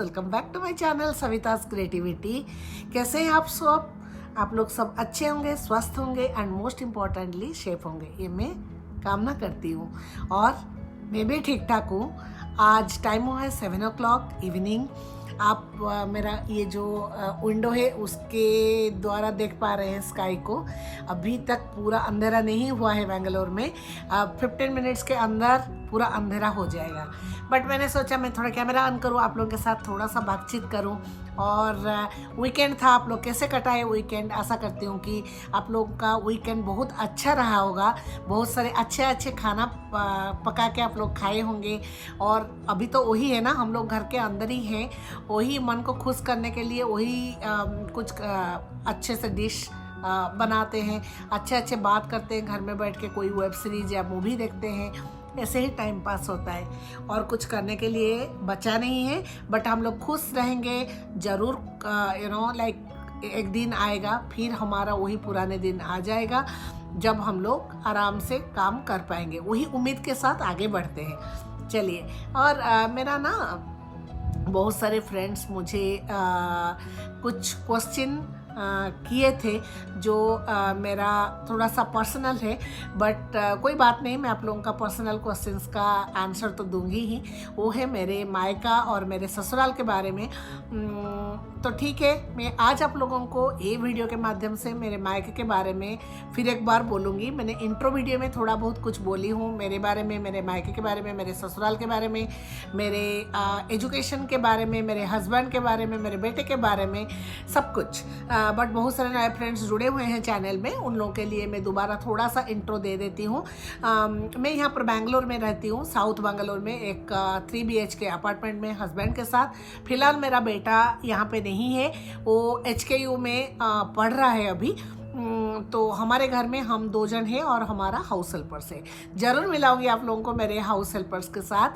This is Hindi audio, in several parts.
Welcome back to my channel Savita's creativity. कैसे हैं आप सब? आप लोग सब अच्छे होंगे, स्वस्थ होंगे एंड मोस्ट इम्पॉर्टेंटली सेफ होंगे, ये मैं कामना करती हूँ। और मैं भी ठीक ठाक हूँ। आज टाइम हुआ है 7 o'clock इवनिंग। आप मेरा ये जो विंडो है उसके द्वारा देख पा रहे हैं स्काई को। अभी तक पूरा अंधेरा नहीं हुआ है बेंगलोर में। 15 मिनट्स के अंदर पूरा अंधेरा हो जाएगा। बट मैंने सोचा मैं थोड़ा कैमरा ऑन करूँ, आप लोगों के साथ थोड़ा सा बातचीत करूँ। और वीकेंड था, आप लोग कैसे कटाए वीकेंड? आशा करती हूँ कि आप लोगों का वीकेंड बहुत अच्छा रहा होगा। बहुत सारे अच्छे अच्छे खाना पका के आप लोग खाए होंगे। और अभी तो वही है ना, हम लोग घर के अंदर ही हैं, वही मन को खुश करने के लिए वही कुछ अच्छे से डिश बनाते हैं, अच्छे अच्छे बात करते हैं, घर में बैठ के कोई वेब सीरीज या मूवी देखते हैं। ऐसे ही टाइम पास होता है और कुछ करने के लिए बचा नहीं है। बट हम लोग खुश रहेंगे ज़रूर। लाइक एक दिन आएगा फिर हमारा वही पुराने दिन आ जाएगा जब हम लोग आराम से काम कर पाएंगे। वही उम्मीद के साथ आगे बढ़ते हैं। चलिए, और मेरा ना बहुत सारे फ्रेंड्स मुझे कुछ क्वेश्चन किए थे जो मेरा थोड़ा सा पर्सनल है। बट कोई बात नहीं, मैं आप लोगों का पर्सनल क्वेश्चंस का आंसर तो दूंगी ही। वो है मेरे मायका और मेरे ससुराल के बारे में। तो ठीक है, मैं आज आप लोगों को ये वीडियो के माध्यम से मेरे मायके के बारे में फिर एक बार बोलूँगी। मैंने इंट्रो वीडियो में थोड़ा बहुत कुछ बोली हूँ मेरे बारे में, मेरे मायके के बारे में, मेरे ससुराल के बारे में, मेरे एजुकेशन के बारे में, मेरे हस्बैंड के बारे में, मेरे बेटे के बारे में, सब कुछ। बट बहुत सारे नए फ्रेंड्स जुड़े हुए हैं चैनल में, उन लोगों के लिए मैं दोबारा थोड़ा सा इंट्रो दे देती हूँ। मैं यहाँ पर बेंगलोर में रहती हूँ, साउथ बेंगलोर में, एक 3 BHK अपार्टमेंट में हस्बैंड के साथ। फिलहाल मेरा बेटा यहाँ पे नहीं है, वो HKU में पढ़ रहा है अभी। तो हमारे घर में हम 2 जन हैं और हमारा हाउस हेल्पर्स है। ज़रूर मिलाऊंगी आप लोगों को मेरे हाउस हेल्पर्स के साथ।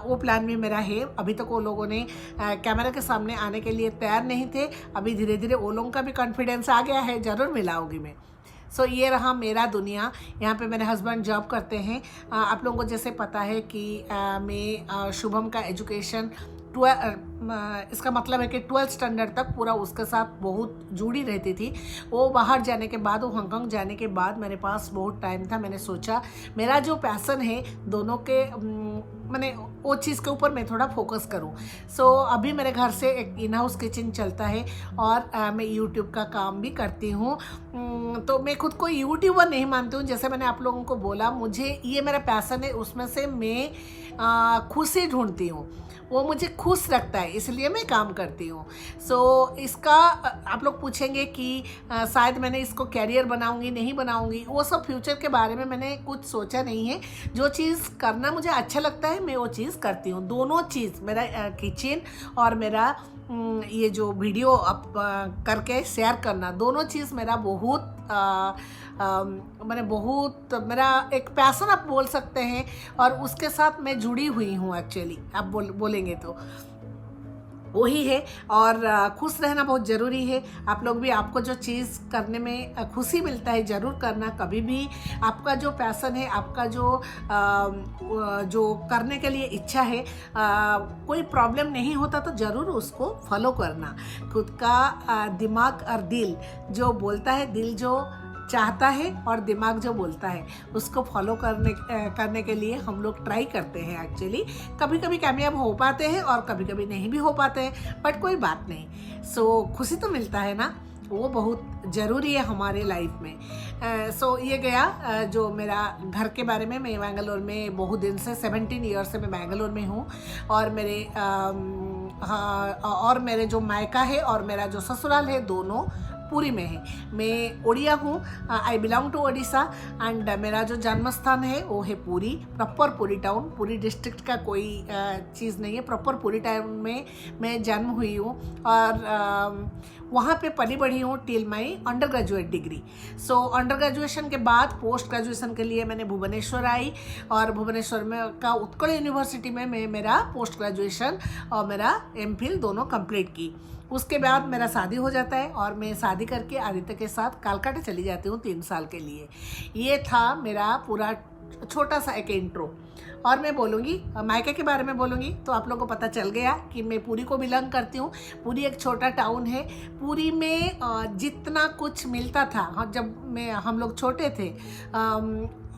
वो प्लान भी मेरा है। अभी तक वो लोगों ने कैमरा के सामने आने के लिए तैयार नहीं थे। अभी धीरे धीरे वो लोगों का भी कॉन्फिडेंस आ गया है। ज़रूर मिलाऊंगी मैं। सो ये रहा मेरा दुनिया। यहाँ पे मेरे हस्बैंड जॉब करते हैं। आप लोगों को जैसे पता है कि मैं शुभम का एजुकेशन इसका मतलब है कि 12th स्टैंडर्ड तक पूरा उसके साथ बहुत जुड़ी रहती थी। वो बाहर जाने के बाद, वो हांगकांग जाने के बाद मेरे पास बहुत टाइम था। मैंने सोचा मेरा जो पैसन है दोनों के, मैंने वो चीज़ के ऊपर मैं थोड़ा फोकस करूं। सो अभी मेरे घर से एक इन हाउस किचन चलता है और मैं यूट्यूब का काम भी करती हूँ। तो मैं खुद को यूट्यूबर नहीं मानती हूँ। जैसे मैंने आप लोगों को बोला, मुझे ये मेरा पैसन है, उसमें से मैं खुशी ढूंढती हूँ। वो मुझे खुश रखता है, इसलिए मैं काम करती हूँ। सो इसका आप लोग पूछेंगे कि शायद मैंने इसको कैरियर बनाऊंगी, नहीं बनाऊंगी, वो सब फ्यूचर के बारे में मैंने कुछ सोचा नहीं है। जो चीज़ करना मुझे अच्छा लगता है मैं वो चीज़ करती हूँ। दोनों चीज़, मेरा किचन और मेरा ये जो वीडियो अप करके शेयर करना, दोनों चीज़ मेरा बहुत मैंने बहुत मेरा एक पैशन आप बोल सकते हैं। और उसके साथ मैं जुड़ी हुई हूँ एक्चुअली, आप बोलेंगे तो वही है। और खुश रहना बहुत ज़रूरी है। आप लोग भी, आपको जो चीज़ करने में खुशी मिलता है ज़रूर करना। कभी भी आपका जो पैशन है, आपका जो करने के लिए इच्छा है, कोई प्रॉब्लम नहीं होता तो ज़रूर उसको फॉलो करना। खुद का दिमाग और दिल जो बोलता है, दिल जो चाहता है और दिमाग जो बोलता है, उसको फॉलो करने के लिए हम लोग ट्राई करते हैं एक्चुअली। कभी कभी कामयाब हो पाते हैं और कभी कभी नहीं भी हो पाते हैं, बट कोई बात नहीं। सो खुशी तो मिलता है ना, वो बहुत ज़रूरी है हमारे लाइफ में। सो ये गया जो मेरा घर के बारे में। मैं बेंगलोर में बहुत दिन से, 17 ईयर्स से मैं बेंगलोर में हूँ। और मेरे जो मायका है और मेरा जो ससुराल है, दोनों पुरी में है। मैं ओडिया हूँ, I belong to Odisha. And मेरा जो जन्म स्थान है वो है Puri, proper Puri town. Puri district का कोई चीज़ नहीं है, प्रॉपर पुरी टाउन में मैं जन्म हुई हूँ। और वहाँ पे पली बढ़ी हूँ till my under graduate degree. So under graduation के बाद पोस्ट ग्रेजुएशन के लिए मैंने भुवनेश्वर आई। और भुवनेश्वर में का उत्कल यूनिवर्सिटी में मैं मेरा पोस्ट ग्रेजुएशन और मेरा MPhil दोनों कंप्लीट की। उसके बाद मेरा शादी हो जाता है और मैं शादी करके आदित्य के साथ कलकत्ता चली जाती हूँ 3 साल के लिए। ये था मेरा पूरा छोटा सा एक इंट्रो। और मैं बोलूँगी मायके के बारे में बोलूँगी तो आप लोगों को पता चल गया कि मैं पुरी को बिलोंग करती हूँ। पुरी एक छोटा टाउन है। पुरी में जितना कुछ मिलता था जब हम लोग छोटे थे,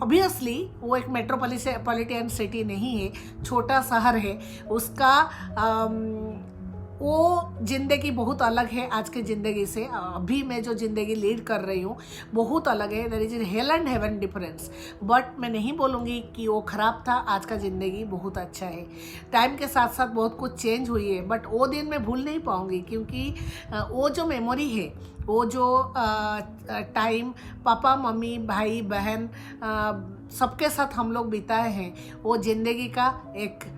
ऑब्वियसली वो एक मेट्रोपॉलिटन सिटी नहीं है, छोटा शहर है। उसका वो ज़िंदगी बहुत अलग है आज की ज़िंदगी से। अभी मैं जो ज़िंदगी लीड कर रही हूँ बहुत अलग है। There is hell and heaven difference. But मैं नहीं बोलूँगी कि वो ख़राब था। आज का ज़िंदगी बहुत अच्छा है। टाइम के साथ साथ बहुत कुछ चेंज हुई है, बट वो दिन मैं भूल नहीं पाऊँगी, क्योंकि वो जो मेमोरी है, वो जो टाइम पापा मम्मी भाई बहन सबके साथ हम लोग बिताए हैं, वो ज़िंदगी का एक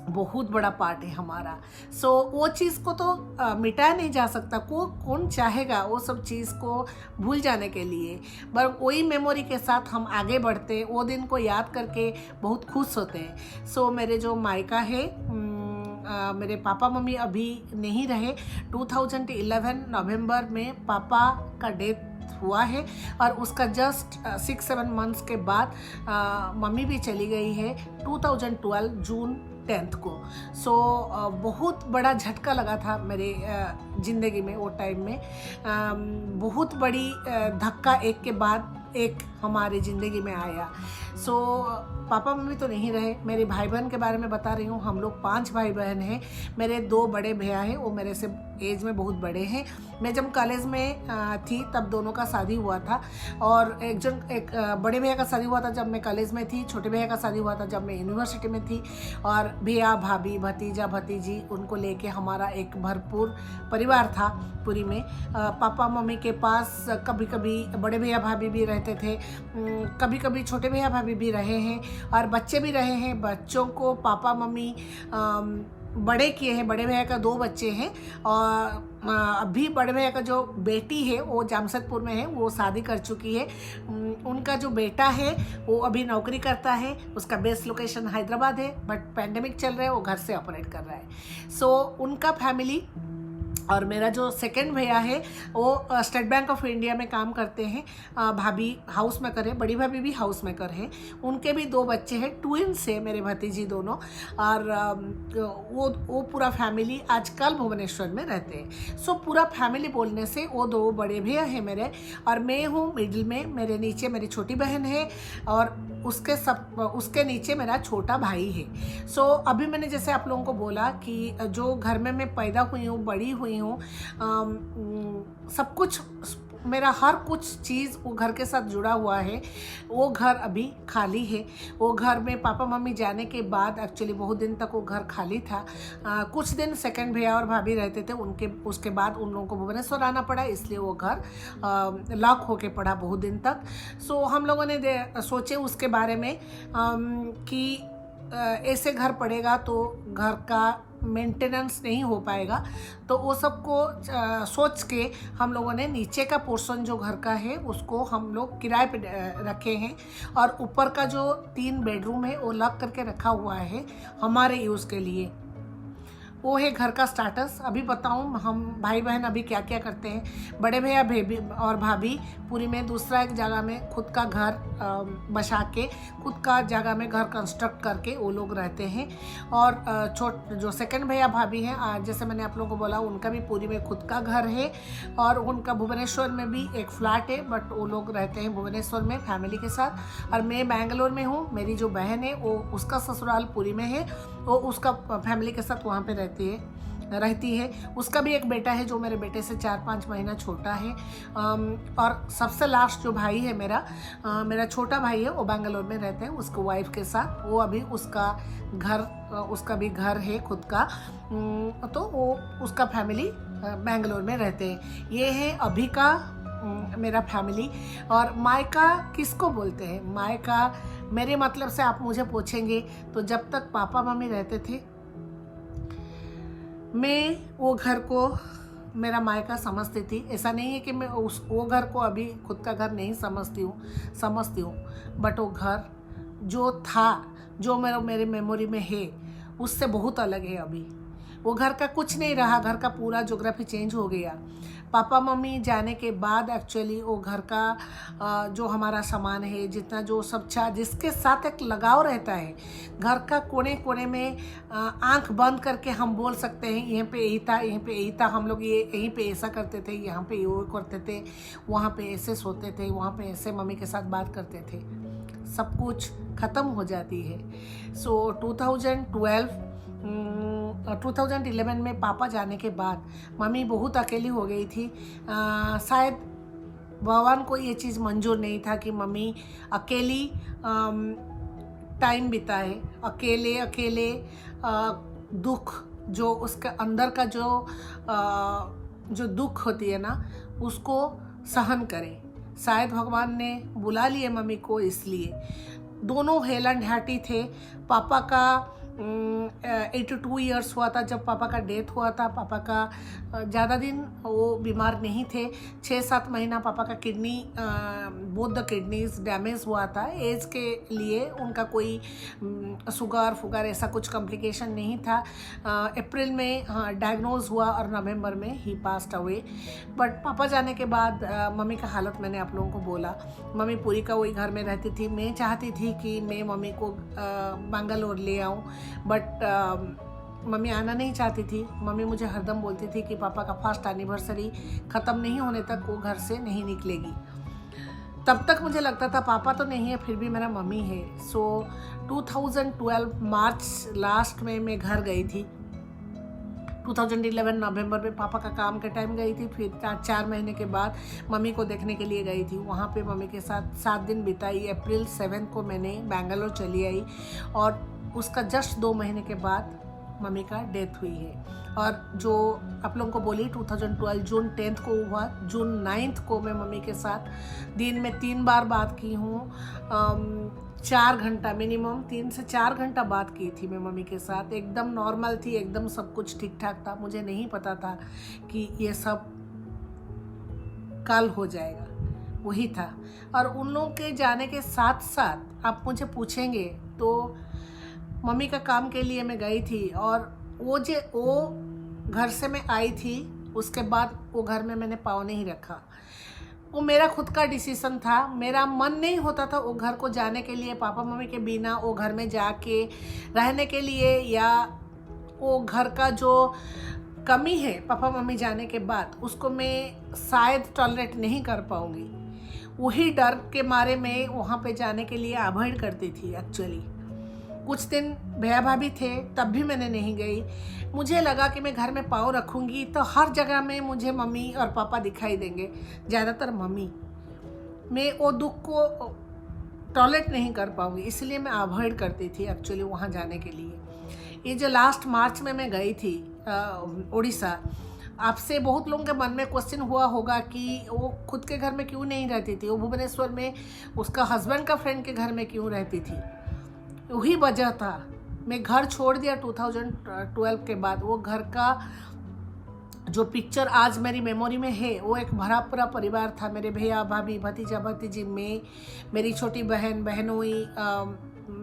बहुत बड़ा पार्ट है हमारा। सो वो चीज़ को तो मिटाया नहीं जा सकता। कौन चाहेगा वो सब चीज़ को भूल जाने के लिए। पर वही मेमोरी के साथ हम आगे बढ़ते, वो दिन को याद करके बहुत खुश होते हैं। सो मेरे जो मायका है, मेरे पापा मम्मी अभी नहीं रहे। 2011 नवंबर में पापा का डेथ हुआ है और उसका जस्ट 6-7 मंथ्स के बाद मम्मी भी चली गई है 2012 जून 10 को। सो बहुत बड़ा झटका लगा था मेरे ज़िंदगी में। वो टाइम में बहुत बड़ी धक्का एक के बाद एक हमारे ज़िंदगी में आया। सो पापा मम्मी तो नहीं रहे। मेरे भाई बहन के बारे में बता रही हूँ। हम लोग 5 भाई बहन हैं। मेरे 2 बड़े भैया हैं, वो मेरे से एज में बहुत बड़े हैं। मैं जब कॉलेज में थी तब दोनों का शादी हुआ था, और एक बड़े भैया का शादी हुआ था जब मैं कॉलेज में थी, छोटे भैया का शादी हुआ था जब मैं यूनिवर्सिटी में थी। और भैया भाभी भतीजा भतीजी उनको लेके हमारा एक भरपूर परिवार था पुरी में। पापा मम्मी के पास कभी कभी बड़े भैया भाभी भी रहते थे, कभी कभी छोटे भैया भाभी भी रहे हैं, और बच्चे भी रहे हैं। बच्चों को पापा मम्मी बड़े किए हैं। बड़े भैया का 2 बच्चे हैं, और अभी बड़े भैया का जो बेटी है वो जामशेदपुर में है, वो शादी कर चुकी है। उनका जो बेटा है वो अभी नौकरी करता है। उसका बेस्ट लोकेशन हैदराबाद है, बट पैंडेमिक चल रहा है, वो घर से ऑपरेट कर रहा है। सो उनका फैमिली, और मेरा जो सेकंड भैया है वो स्टेट बैंक ऑफ इंडिया में काम करते हैं। भाभी हाउस मेकर है, बड़ी भाभी भी हाउस मेकर है। उनके भी 2 बच्चे हैं, ट्विन्स है मेरे भतीजी दोनों। और वो पूरा फैमिली आजकल भुवनेश्वर में रहते हैं। सो पूरा फैमिली बोलने से वो 2 बड़े भैया हैं मेरे, और मैं हूँ मिडिल में। मेरे नीचे मेरी छोटी बहन है, और उसके नीचे मेरा छोटा भाई है। सो अभी मैंने जैसे आप लोगों को बोला कि जो घर में मैं पैदा हुई हूँ, बड़ी हुई हूँ, सब कुछ मेरा हर कुछ चीज़ वो घर के साथ जुड़ा हुआ है। वो घर अभी खाली है। वो घर में पापा मम्मी जाने के बाद एक्चुअली बहुत दिन तक वो घर खाली था। कुछ दिन सेकंड भैया और भाभी रहते थे, उसके बाद उन लोगों को भुवनेश्वर आना पड़ा, इसलिए वो घर लॉक होके पड़ा बहुत दिन तक। सो हम लोगों ने सोचे उसके बारे में कि ऐसे घर पड़ेगा तो घर का मेंटेनेंस नहीं हो पाएगा। तो वो सबको सोच के हम लोगों ने नीचे का पोर्शन जो घर का है उसको हम लोग किराए पे रखे हैं, और ऊपर का जो 3 बेडरूम है वो लॉक करके रखा हुआ है हमारे यूज़ के लिए। वो है घर का स्टाटस। अभी बताऊं हम भाई बहन अभी क्या क्या करते हैं। बड़े भैया भाभी और भाभी पूरी में दूसरा एक जगह में खुद का घर बसा के, खुद का जगह में घर कंस्ट्रक्ट करके वो लोग रहते हैं। और जो सेकंड भैया भाभी हैं, जैसे मैंने आप लोगों को बोला, उनका भी पूरी में खुद का घर है, और उनका भुवनेश्वर में भी एक फ्लैट है, बट वो लोग रहते हैं भुवनेश्वर में फैमिली के साथ। और मैं बेंगलोर में हूँ। मेरी जो बहन है वो उसका ससुराल पुरी में है, वो उसका फैमिली के साथ वहाँ पे रहती है। उसका भी एक बेटा है जो मेरे बेटे से 4-5 महीना छोटा है। और सबसे लास्ट जो भाई है मेरा छोटा भाई है, वो बेंगलोर में रहते हैं उसको वाइफ के साथ। वो अभी उसका भी घर है खुद का, तो वो उसका फैमिली बेंगलोर में रहते हैं। ये है अभी का मेरा फैमिली। और मायका किसको बोलते हैं? मायका मेरे मतलब से आप मुझे पूछेंगे तो जब तक पापा मम्मी रहते थे मैं वो घर को मेरा मायका समझती थी। ऐसा नहीं है कि मैं वो घर को अभी खुद का घर नहीं समझती हूँ, बट वो घर जो था, जो मेरे मेमोरी में है, उससे बहुत अलग है। अभी वो घर का कुछ नहीं रहा। घर का पूरा ज्योग्राफी चेंज हो गया। पापा मम्मी जाने के बाद एक्चुअली वो घर का जो हमारा सामान है, जितना जो सब जिसके साथ एक लगाव रहता है, घर का कोने कोने में आंख बंद करके हम बोल सकते हैं यहीं पे यही था, यहीं पे यही था, हम लोग ये यहीं पे ऐसा करते थे, यहाँ पे ये करते थे, वहाँ पे ऐसे सोते थे, वहाँ पे ऐसे मम्मी के साथ बात करते थे, सब कुछ ख़त्म हो जाती है। सो 2011 में पापा जाने के बाद मम्मी बहुत अकेली हो गई थी। शायद भगवान को ये चीज़ मंजूर नहीं था कि मम्मी अकेली टाइम बिताए, अकेले दुख जो उसके अंदर का जो दुख होती है ना, उसको सहन करे। शायद भगवान ने बुला लिए मम्मी को, इसलिए दोनों हेल एंड हार्टी थे। पापा का 82 इयर्स हुआ था जब पापा का डेथ हुआ था। पापा का ज़्यादा दिन वो बीमार नहीं थे, 6-7 महीना पापा का kidney, both the kidneys damage हुआ था। एज के लिए उनका कोई शुगर ऐसा कुछ कॉम्प्लिकेशन नहीं था। अप्रैल में डायग्नोज हुआ और नवंबर में ही पास्ट अवे। बट पापा जाने के बाद मम्मी का हालत मैंने आप लोगों को बोला। मम्मी पूरी का वही घर में रहती थी। मैं चाहती थी कि मैं मम्मी को बेंगलोर ले आऊँ, बट मम्मी आना नहीं चाहती थी। मम्मी मुझे हरदम बोलती थी कि पापा का फर्स्ट एनिवर्सरी ख़त्म नहीं होने तक वो घर से नहीं निकलेगी। तब तक मुझे लगता था पापा तो नहीं है, फिर भी मेरा मम्मी है। सो 2012 मार्च लास्ट में मैं घर गई थी। 2011 नवंबर में पापा का काम के टाइम गई थी। फिर 4 महीने के बाद मम्मी को देखने के लिए गई थी। वहाँ पे मम्मी के साथ 7 दिन बिताई। अप्रैल 7 को मैंने बेंगलोर चली आई और उसका जस्ट 2 महीने के बाद मम्मी का डेथ हुई है। और जो आप लोगों को बोली 2012 जून 10 को हुआ। जून 9 को मैं मम्मी के साथ दिन में 3 बार बात की हूँ। 4 घंटा मिनिमम 3 से 4 घंटा बात की थी मैं मम्मी के साथ। एकदम नॉर्मल थी, एकदम सब कुछ ठीक ठाक था। मुझे नहीं पता था कि ये सब कल हो जाएगा, वही था। और उन लोगों के जाने के साथ साथ आप मुझे पूछेंगे तो मम्मी का काम के लिए मैं गई थी और वो घर से मैं आई थी, उसके बाद वो घर में मैंने पाँव नहीं रखा। वो मेरा खुद का डिसीज़न था। मेरा मन नहीं होता था वो घर को जाने के लिए, पापा मम्मी के बिना वो घर में जाके रहने के लिए, या वो घर का जो कमी है पापा मम्मी जाने के बाद उसको मैं शायद टॉलरेट नहीं कर पाऊँगी। वही डर के मारे मैं वहाँ पे जाने के लिए अवॉइड करती थी। एक्चुअली कुछ दिन भैया भाभी थे तब भी मैंने नहीं गई। मुझे लगा कि मैं घर में पाँव रखूँगी तो हर जगह में मुझे मम्मी और पापा दिखाई देंगे, ज़्यादातर मम्मी। मैं वो दुख को टॉलरेट नहीं कर पाऊँगी, इसलिए मैं अवॉइड करती थी एक्चुअली वहाँ जाने के लिए। ये जो लास्ट मार्च में मैं गई थी उड़ीसा, आपसे बहुत लोगों के मन में क्वेश्चन हुआ होगा कि वो खुद के घर में क्यों नहीं रहती थी, वो भुवनेश्वर में उसका हस्बैंड का फ्रेंड के घर में क्यों रहती थी। वही वजह था, मैं घर छोड़ दिया 2012 के बाद। वो घर का जो पिक्चर आज मेरी मेमोरी में है, वो एक भरा पूरा परिवार था। मेरे भैया भाभी, भतीजा भतीजी, मैं, मेरी छोटी बहन, बहनोई,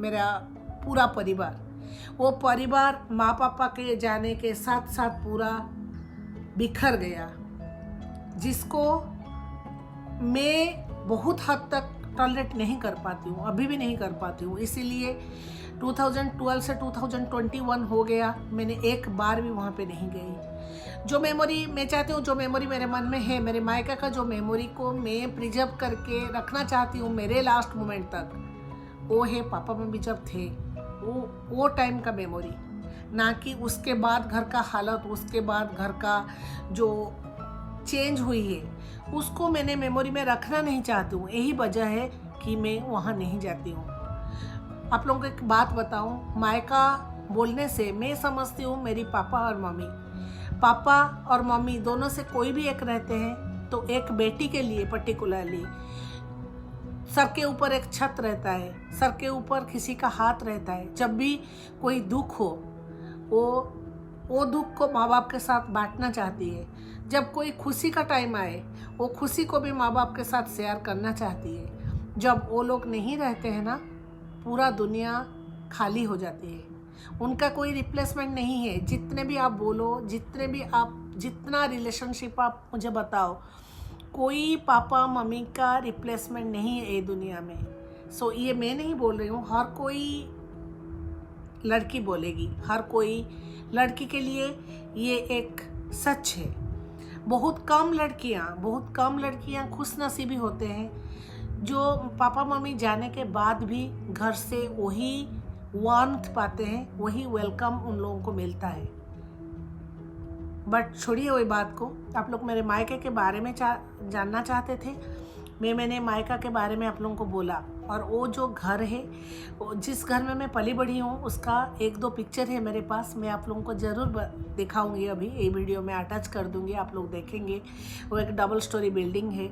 मेरा पूरा परिवार। वो परिवार माँ पापा के जाने के साथ साथ पूरा बिखर गया, जिसको मैं बहुत हद तक टॉलरेट नहीं कर पाती हूँ, अभी भी नहीं कर पाती हूँ। इसीलिए 2012 से 2021 हो गया, मैंने एक बार भी वहाँ पे नहीं गई। जो मेमोरी मैं चाहती हूँ, जो मेमोरी मेरे मन में है, मेरे मायका का जो मेमोरी को मैं प्रिजर्व करके रखना चाहती हूँ मेरे लास्ट मोमेंट तक, वो है पापा मम्मी जब थे वो टाइम का मेमोरी, ना कि उसके बाद घर का हालत, उसके बाद घर का जो चेंज हुई है, उसको मैंने मेमोरी में रखना नहीं चाहती हूँ। यही वजह है कि मैं वहाँ नहीं जाती हूँ। आप लोगों को एक बात बताऊँ, मायका बोलने से मैं समझती हूँ मेरी पापा और मम्मी। पापा और मम्मी दोनों से कोई भी एक रहते हैं तो एक बेटी के लिए पर्टिकुलरली सर के ऊपर एक छत रहता है, सर के ऊपर किसी का हाथ रहता है। जब भी कोई दुख हो वो दुख को माँ बाप के साथ बांटना चाहती है। जब कोई खुशी का टाइम आए वो खुशी को भी माँ बाप के साथ शेयर करना चाहती है। जब वो लोग नहीं रहते हैं ना, पूरा दुनिया खाली हो जाती है, उनका कोई रिप्लेसमेंट नहीं है। जितने भी आप बोलो, जितने भी आप जितना रिलेशनशिप आप मुझे बताओ, कोई पापा मम्मी का रिप्लेसमेंट नहीं है ये दुनिया में। सो ये मैं नहीं बोल रही हूँ, हर कोई लड़की बोलेगी, हर कोई लड़की के लिए ये एक सच है। बहुत कम लड़कियाँ खुश नसीबी होते हैं जो पापा मम्मी जाने के बाद भी घर से वही वार्मथ पाते हैं, वही वेलकम उन लोगों को मिलता है। बट छोड़िए वही बात को, आप लोग मेरे मायके के बारे में जानना चाहते थे। मैंने मायका के बारे में आप लोगों को बोला, और वो जो घर है, जिस घर में मैं पली बढ़ी हूँ, उसका 1-2 पिक्चर है मेरे पास। मैं आप लोगों को ज़रूर दिखाऊंगी, अभी ये वीडियो में अटैच कर दूंगी, आप लोग देखेंगे। वो एक डबल स्टोरी बिल्डिंग है।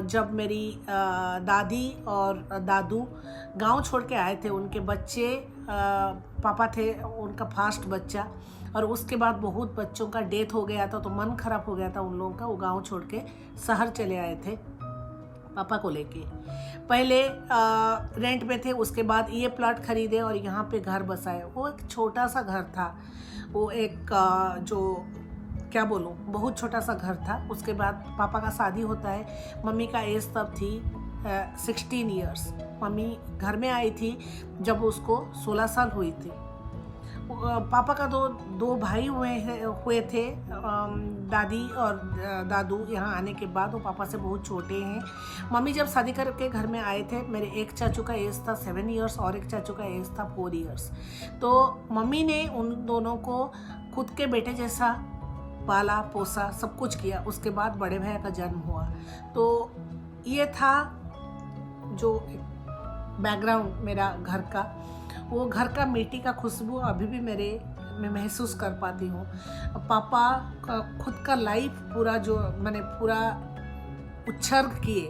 जब मेरी दादी और दादू गांव छोड़ के आए थे, उनके बच्चे, पापा थे उनका फर्स्ट बच्चा, और उसके बाद बहुत बच्चों का डेथ हो गया था, तो मन खराब हो गया था उन लोगों का। वो गांव छोड़ के शहर चले आए थे पापा को लेके। पहले रेंट पे थे, उसके बाद ये प्लॉट खरीदे और यहाँ पे घर बसाए। वो एक छोटा सा घर था, वो एक जो क्या बोलूँ, बहुत छोटा सा घर था। उसके बाद पापा का शादी होता है। मम्मी का एज तब थी 16 ईयर्स। मम्मी घर में आई थी जब उसको 16 साल हुई थी। पापा का दो भाई हुए थे। दादी और दादू यहाँ आने के बाद वो पापा से बहुत छोटे हैं। मम्मी जब शादी करके घर में आए थे, मेरे एक चाचू का एज था 7 ईयर्स और एक चाचू का एज था 4 ईयर्स। तो मम्मी ने उन दोनों को खुद के बेटे जैसा पाला पोसा, सब कुछ किया। उसके बाद बड़े भैया का जन्म हुआ। तो ये था जो बैकग्राउंड मेरा घर का। वो घर का मिट्टी का खुशबू अभी भी मैं महसूस कर पाती हूँ। पापा का खुद का लाइफ पूरा जो मैंने पूरा उत्सर्ग किए,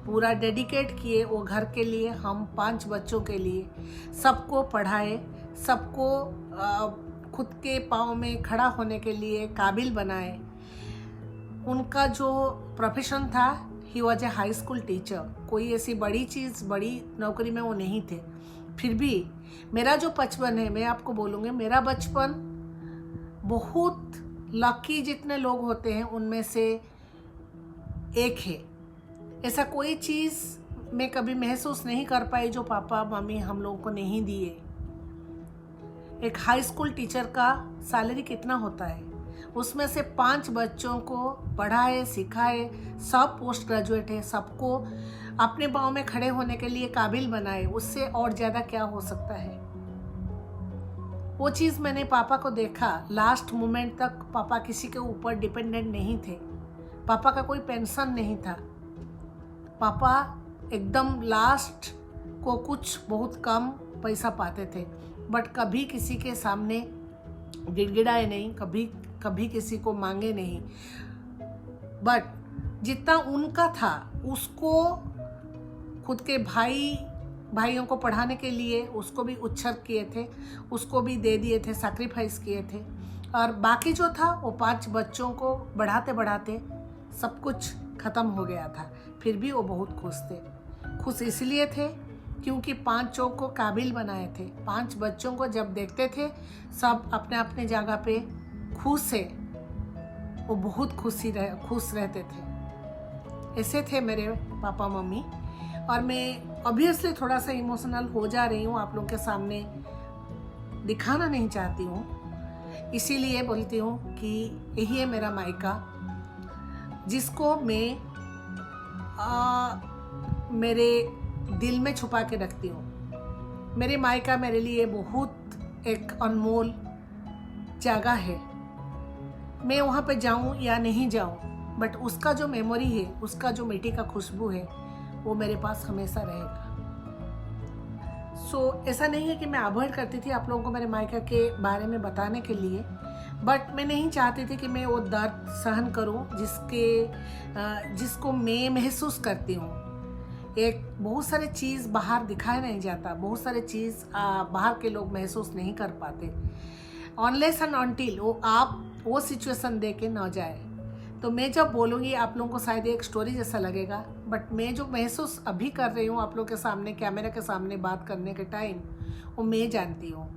पूरा डेडिकेट किए वो घर के लिए, हम 5 बच्चों के लिए। सबको पढ़ाए, सबको खुद के पाँव में खड़ा होने के लिए काबिल बनाए। उनका जो प्रोफेशन था, he was a high school teacher. कोई ऐसी बड़ी नौकरी में वो नहीं थे। फिर भी मेरा जो बचपन है, मैं आपको बोलूँगी, मेरा बचपन बहुत लकी जितने लोग होते हैं उनमें से एक है। ऐसा कोई चीज़ मैं कभी महसूस नहीं कर पाई जो पापा मम्मी हम लोगों को नहीं दिए। एक हाई स्कूल टीचर का सैलरी कितना होता है, उसमें से 5 बच्चों को पढ़ाए सिखाए, सब पोस्ट ग्रेजुएट है, सबको अपने पाँव में खड़े होने के लिए काबिल बनाए। उससे और ज़्यादा क्या हो सकता है। वो चीज़ मैंने पापा को देखा। लास्ट मोमेंट तक पापा किसी के ऊपर डिपेंडेंट नहीं थे। पापा का कोई पेंशन नहीं था। पापा एकदम लास्ट को कुछ बहुत कम पैसा पाते थे, बट कभी किसी के सामने गिड़गिड़ाए नहीं, कभी किसी को मांगे नहीं। बट जितना उनका था उसको खुद के भाइयों को पढ़ाने के लिए उसको भी उत्सर्ग किए थे, उसको भी दे दिए थे, सैक्रिफाइस किए थे। और बाकी जो था वो 5 बच्चों को बढ़ाते बढ़ाते सब कुछ ख़त्म हो गया था। फिर भी वो बहुत खुश थे। खुश इसलिए थे क्योंकि 5 को काबिल बनाए थे। 5 बच्चों को जब देखते थे सब अपने अपने जगह पे खुश है, वो बहुत खुश रहते थे। ऐसे थे मेरे पापा मम्मी। और मैं ऑब्वियसली थोड़ा सा इमोशनल हो जा रही हूँ, आप लोगों के सामने दिखाना नहीं चाहती हूँ, इसीलिए बोलती हूँ कि यही है मेरा मायका, जिसको मैं मेरे दिल में छुपा के रखती हूँ। मेरे मायका मेरे लिए बहुत एक अनमोल जगह है। मैं वहाँ पे जाऊँ या नहीं जाऊँ, बट उसका जो मेमोरी है, उसका जो मिट्टी का खुशबू है, वो मेरे पास हमेशा रहेगा। ऐसा नहीं है कि मैं अवॉइड करती थी आप लोगों को मेरे मायका के बारे में बताने के लिए, बट मैं नहीं चाहती थी कि मैं वो दर्द सहन करूं जिसको मैं महसूस करती हूँ। एक बहुत सारे चीज़ बाहर दिखाया नहीं जाता, बहुत सारे चीज़ बाहर के लोग महसूस नहीं कर पाते, अनलेस एंड अनटिल आप वो सिचुएशन दे के न जाए। तो मैं जब बोलूँगी आप लोगों को शायद एक स्टोरी जैसा लगेगा, बट मैं जो महसूस अभी कर रही हूँ आप लोग के सामने, कैमरा के सामने बात करने के टाइम, वो मैं जानती हूँ।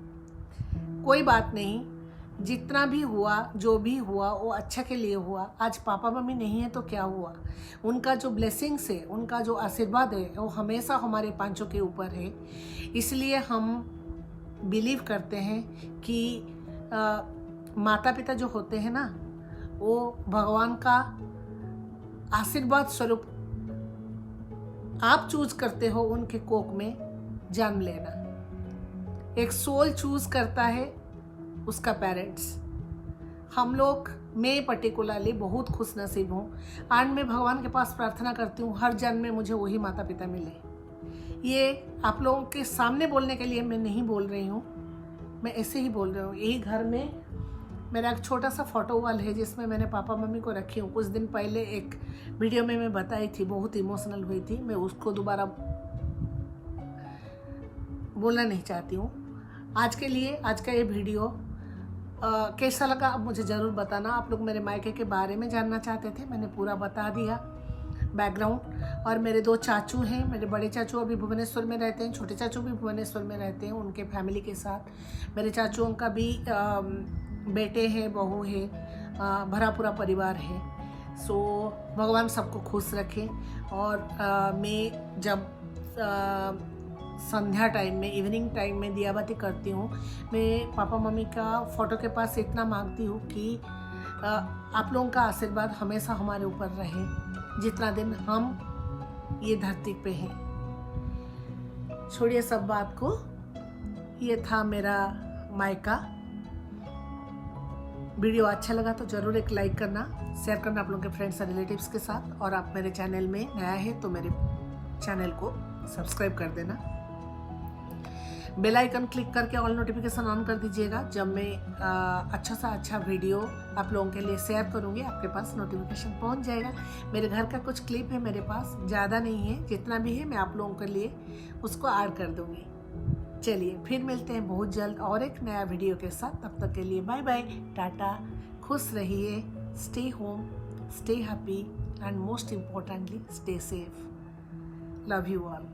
कोई बात नहीं, जितना भी हुआ, जो भी हुआ वो अच्छा के लिए हुआ। आज पापा मम्मी नहीं है तो क्या हुआ, उनका जो ब्लेसिंग्स है, उनका जो आशीर्वाद है वो हमेशा हमारे पांचों के ऊपर है। इसलिए हम बिलीव करते हैं कि माता पिता जो होते हैं ना, वो भगवान का आशीर्वाद स्वरूप आप चूज करते हो उनके कोख में जन्म लेना। एक सोल चूज करता है उसका पेरेंट्स। हम लोग, मैं पर्टिकुलरली बहुत खुश नसीब हूँ। आज मैं भगवान के पास प्रार्थना करती हूँ हर जन्म में मुझे वही माता पिता मिले। ये आप लोगों के सामने बोलने के लिए मैं नहीं बोल रही हूँ, मैं ऐसे ही बोल रही हूँ। यही घर में मेरा एक छोटा सा फोटो वॉल है जिसमें मैंने पापा मम्मी को रखी हूँ। कुछ दिन पहले एक वीडियो में मैं बताई थी, बहुत इमोशनल हुई थी। मैं उसको दोबारा बोलना नहीं चाहती हूँ। आज के लिए आज का ये वीडियो कैसा लगा आप मुझे ज़रूर बताना। आप लोग मेरे मायके के बारे में जानना चाहते थे, मैंने पूरा बता दिया बैकग्राउंड। और मेरे 2 चाचू हैं, मेरे बड़े चाचू अभी भुवनेश्वर में रहते हैं, छोटे चाचू भी भुवनेश्वर में रहते हैं उनके फैमिली के साथ। मेरे चाचुओं का भी बेटे हैं, बहू है, भरा पूरा परिवार है। सो भगवान सबको खुश रखे। और मैं जब संध्या टाइम में, इवनिंग टाइम में दिया बाती करती हूँ, मैं पापा मम्मी का फ़ोटो के पास इतना मांगती हूँ कि आप लोगों का आशीर्वाद हमेशा हमारे ऊपर रहे जितना दिन हम ये धरती पे हैं। छोड़िए सब बात को, ये था मेरा मायका। वीडियो अच्छा लगा तो ज़रूर एक लाइक करना, शेयर करना आप लोगों के फ्रेंड्स और रिलेटिव्स के साथ। और आप मेरे चैनल में नया है तो मेरे चैनल को सब्सक्राइब कर देना। बेल आइकन क्लिक करके ऑल नोटिफिकेशन ऑन कर दीजिएगा। जब मैं अच्छा सा अच्छा वीडियो आप लोगों के लिए शेयर करूँगी आपके पास नोटिफिकेशन पहुँच जाएगा। मेरे घर का कुछ क्लिप है मेरे पास, ज़्यादा नहीं है, जितना भी है मैं आप लोगों के लिए उसको ऐड कर दूँगी। चलिए फिर मिलते हैं बहुत जल्द और एक नया वीडियो के साथ। तब तक के लिए बाय बाय, टाटा, खुश रहिए, stay home, stay happy and most importantly stay safe. Love you all.